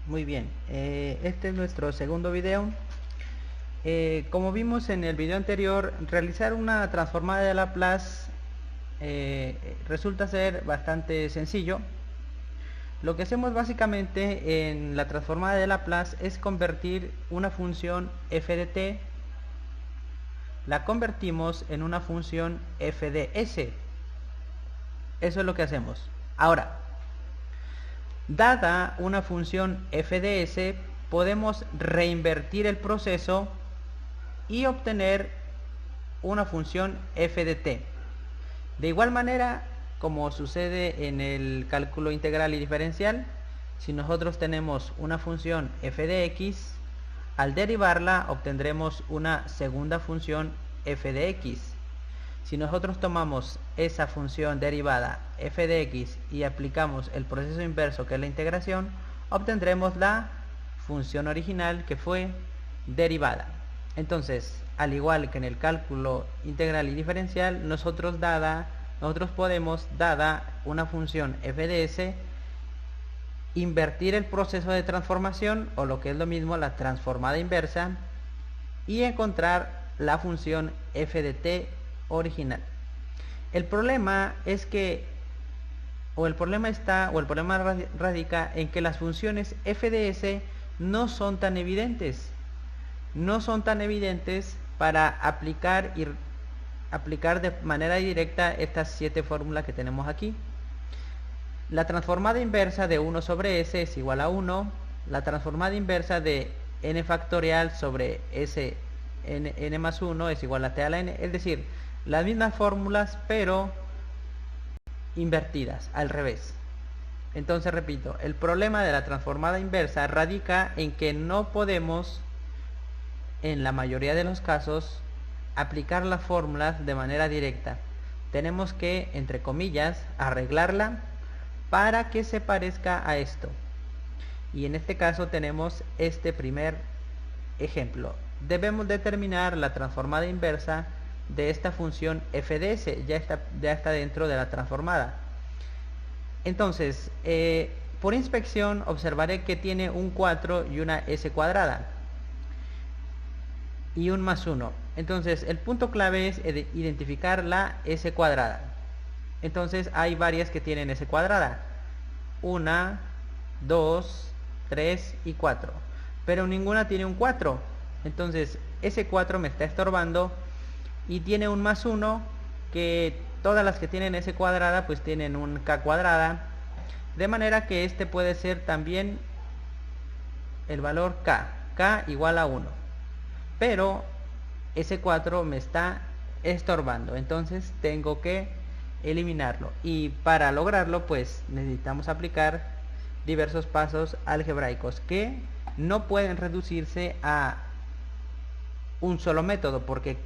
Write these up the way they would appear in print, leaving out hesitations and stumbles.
Muy bien, este es nuestro segundo video. Como vimos en el video anterior, realizar una transformada de Laplace resulta ser bastante sencillo. Lo que hacemos básicamente en la transformada de Laplace es convertir una función f de t, la convertimos en una función f de s. Eso es lo que hacemos. Ahora, dada una función f de s, podemos reinvertir el proceso y obtener una función f de t. De igual manera, como sucede en el cálculo integral y diferencial, si nosotros tenemos una función f de x, al derivarla obtendremos una segunda función f de x. Si nosotros tomamos esa función derivada f de x y aplicamos el proceso inverso, que es la integración, obtendremos la función original, que fue derivada. Entonces, al igual que en el cálculo integral y diferencial, nosotros podemos, dada una función f de s, invertir el proceso de transformación, o lo que es lo mismo, la transformada inversa, y encontrar la función f de t original. El problema es que, el problema radica en que las funciones f de s no son tan evidentes. No son tan evidentes para aplicar de manera directa estas 7 fórmulas que tenemos aquí. La transformada inversa de 1 sobre s es igual a 1. La transformada inversa de n factorial sobre s n más 1 es igual a t a la n. Es decir, las mismas fórmulas, pero invertidas, al revés. Entonces, repito, el problema de la transformada inversa radica en que no podemos, en la mayoría de los casos, aplicar las fórmulas de manera directa. Tenemos que, entre comillas, arreglarla para que se parezca a esto. Y en este caso tenemos este primer ejemplo. Debemos determinar la transformada inversa de esta función f de s. Ya está dentro de la transformada. Entonces, por inspección observaré que tiene un 4 y una s cuadrada y un más 1. Entonces, el punto clave es identificar la s cuadrada. Entonces, hay varias que tienen s cuadrada: 1, 2, 3 y 4. Pero ninguna tiene un 4. Entonces, ese 4 me está estorbando, y tiene un más 1, que todas las que tienen s cuadrada pues tienen un k cuadrada, de manera que este puede ser también el valor k igual a 1. Pero ese 4 me está estorbando, entonces tengo que eliminarlo, y para lograrlo pues necesitamos aplicar diversos pasos algebraicos que no pueden reducirse a un solo método, porque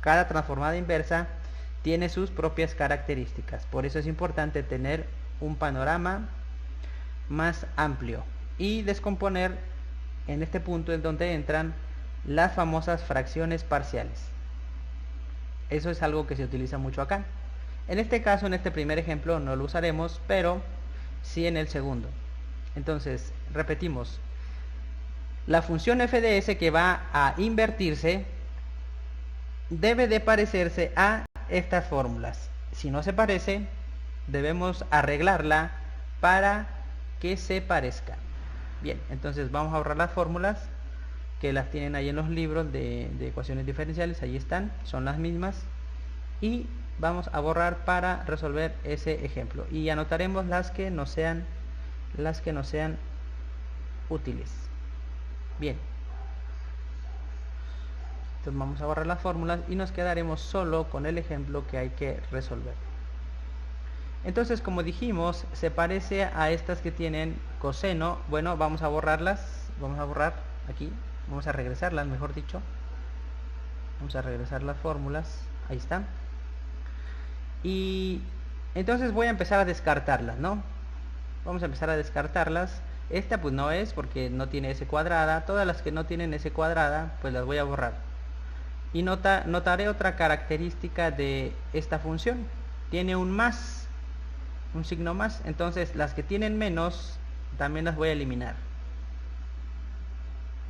cada transformada inversa tiene sus propias características. Por eso es importante tener un panorama más amplio y descomponer. En este punto es donde entran las famosas fracciones parciales. Eso es algo que se utiliza mucho acá. En este caso, en este primer ejemplo, no lo usaremos, pero sí en el segundo. Entonces, repetimos. La función f de s, que va a invertirse, debe de parecerse a estas fórmulas. Si no se parece, debemos arreglarla para que se parezca. Bien, entonces vamos a borrar las fórmulas, que las tienen ahí en los libros de ecuaciones diferenciales. Ahí están, son las mismas, y vamos a borrar para resolver ese ejemplo, y anotaremos las que no sean útiles. Bien, entonces vamos a borrar las fórmulas y nos quedaremos solo con el ejemplo que hay que resolver. Entonces, como dijimos, se parece a estas que tienen coseno. Bueno, vamos a borrarlas. Vamos a borrar aquí, vamos a regresarlas, mejor dicho. Vamos a regresar las fórmulas. Ahí están. Y entonces voy a empezar a descartarlas, ¿no? Vamos a empezar a descartarlas. Esta pues no es, porque no tiene s cuadrada. Todas las que no tienen s cuadrada pues las voy a borrar. Y notaré otra característica de esta función. Tiene un más, un signo más. Entonces las que tienen menos también las voy a eliminar.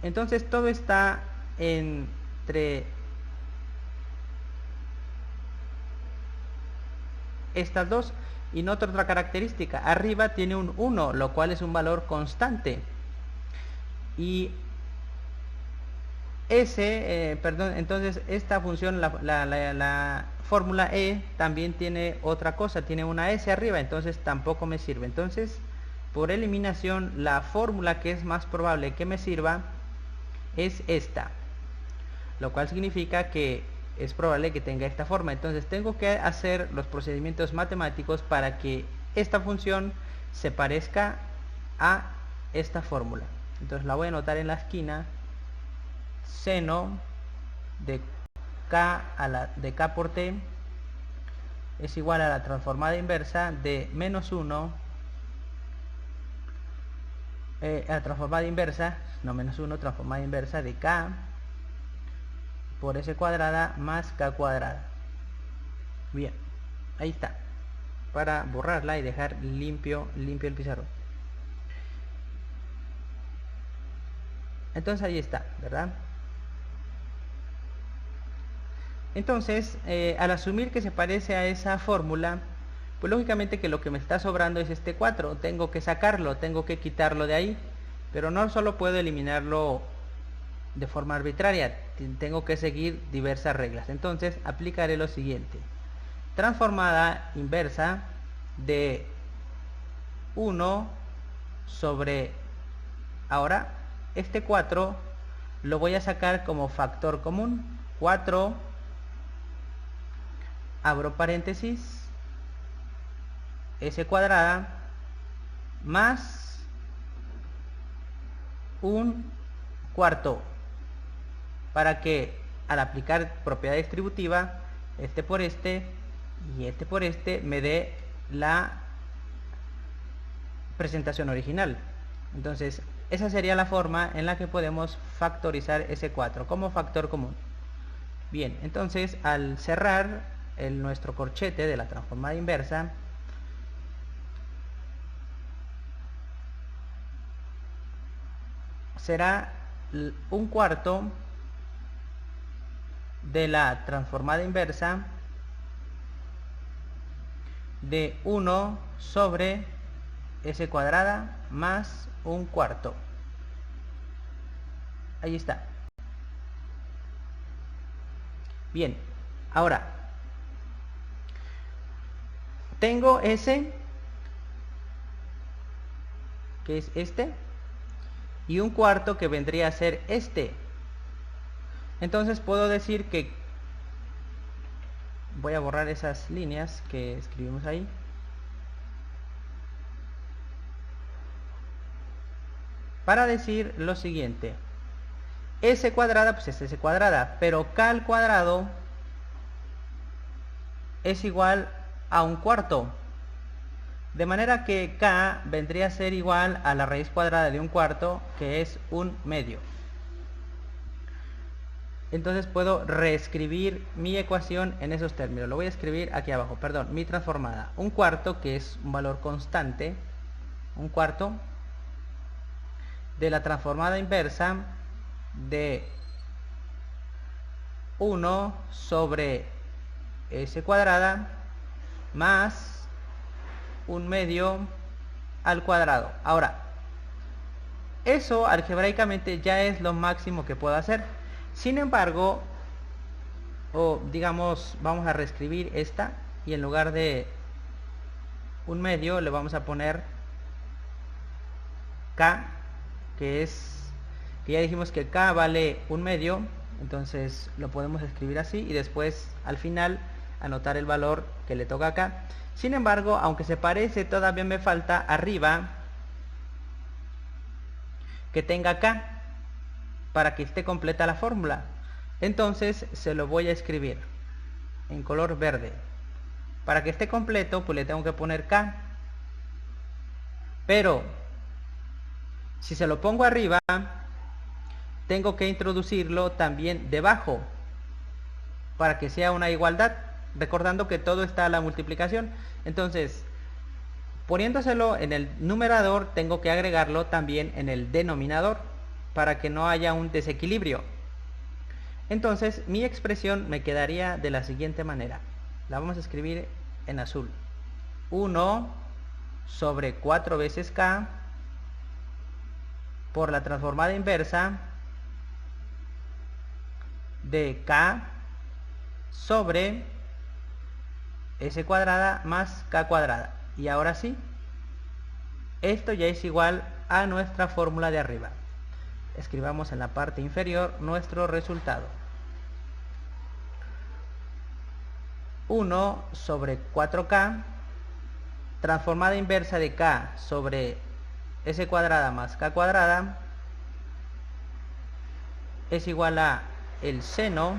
Entonces todo está entre estas dos. Y nota otra característica, arriba tiene un 1, lo cual es un valor constante. Y entonces esta función, la fórmula E, también tiene otra cosa, tiene una S arriba, entonces tampoco me sirve. Entonces, por eliminación, la fórmula que es más probable que me sirva es esta, lo cual significa que es probable que tenga esta forma. Entonces tengo que hacer los procedimientos matemáticos para que esta función se parezca a esta fórmula. Entonces la voy a anotar en la esquina: seno de k por t es igual a la transformada inversa de menos 1 transformada inversa de k por s cuadrada más k cuadrada. Bien, ahí está, para borrarla y dejar limpio el pizarrón. Entonces ahí está, ¿verdad? Entonces, al asumir que se parece a esa fórmula, pues lógicamente que lo que me está sobrando es este 4. Tengo que sacarlo, tengo que quitarlo de ahí. Pero no solo puedo eliminarlo de forma arbitraria, tengo que seguir diversas reglas. Entonces aplicaré lo siguiente: transformada inversa de 1 sobre... Ahora, este 4 lo voy a sacar como factor común. 4, abro paréntesis, s cuadrada más un cuarto, para que al aplicar propiedad distributiva, este por este y este por este, me dé la presentación original. Entonces esa sería la forma en la que podemos factorizar ese 4 como factor común. Bien, entonces al cerrar nuestro corchete de la transformada inversa, será un cuarto de la transformada inversa de 1 sobre s cuadrada más un cuarto. Ahí está. Bien, ahora tengo s, que es este, y un cuarto que vendría a ser este. Entonces puedo decir que voy a borrar esas líneas que escribimos ahí. Para decir lo siguiente: s cuadrada pues es s cuadrada, pero k al cuadrado es igual a un cuarto. De manera que k vendría a ser igual a la raíz cuadrada de un cuarto, que es un medio. Entonces puedo reescribir mi ecuación en esos términos. Lo voy a escribir aquí abajo, perdón, mi transformada. Un cuarto, que es un valor constante, un cuarto de la transformada inversa de 1 sobre s cuadrada más un medio al cuadrado. Ahora, eso algebraicamente ya es lo máximo que puedo hacer. Sin embargo, digamos, vamos a reescribir esta, y en lugar de un medio le vamos a poner k, que ya dijimos que k vale un medio. Entonces lo podemos escribir así y después al final anotar el valor que le toca acá. Sin embargo, aunque se parece, todavía me falta arriba que tenga k para que esté completa la fórmula. Entonces se lo voy a escribir en color verde. Para que esté completo, pues le tengo que poner k. Pero si se lo pongo arriba, tengo que introducirlo también debajo para que sea una igualdad, recordando que todo está a la multiplicación. Entonces Poniéndoselo en el numerador, tengo que agregarlo también en el denominador para que no haya un desequilibrio. Entonces mi expresión me quedaría de la siguiente manera. La vamos a escribir en azul. 1 sobre 4 veces k por la transformada inversa de k sobre s cuadrada más k cuadrada. Y ahora sí, esto ya es igual a nuestra fórmula de arriba. Escribamos en la parte inferior nuestro resultado. 1 sobre 4k, transformada inversa de k sobre s cuadrada más k cuadrada, es igual a el seno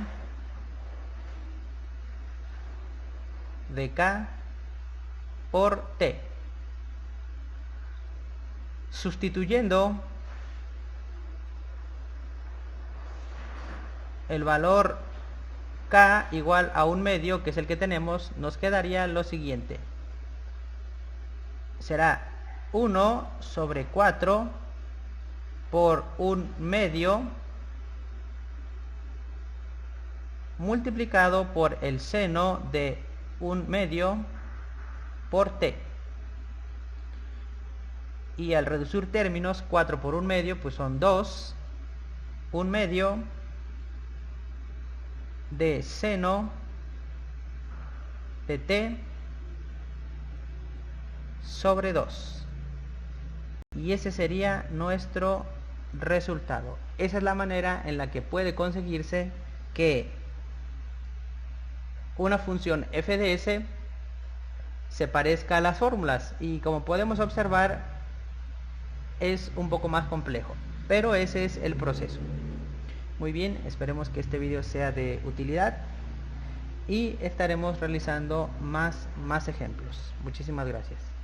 de k por t. Sustituyendo el valor k igual a 1/2, que es el que tenemos, nos quedaría lo siguiente. Será 1 sobre 4 por 1/2 multiplicado por el seno de 1/2 por t. Y al reducir términos, 4 por 1/2 pues son 2, 1/2 de seno de t sobre 2. Y ese sería nuestro resultado. Esa es la manera en la que puede conseguirse que una función f de s se parezca a las fórmulas, y como podemos observar es un poco más complejo, pero ese es el proceso. Muy bien, esperemos que este video sea de utilidad y estaremos realizando más ejemplos. Muchísimas gracias.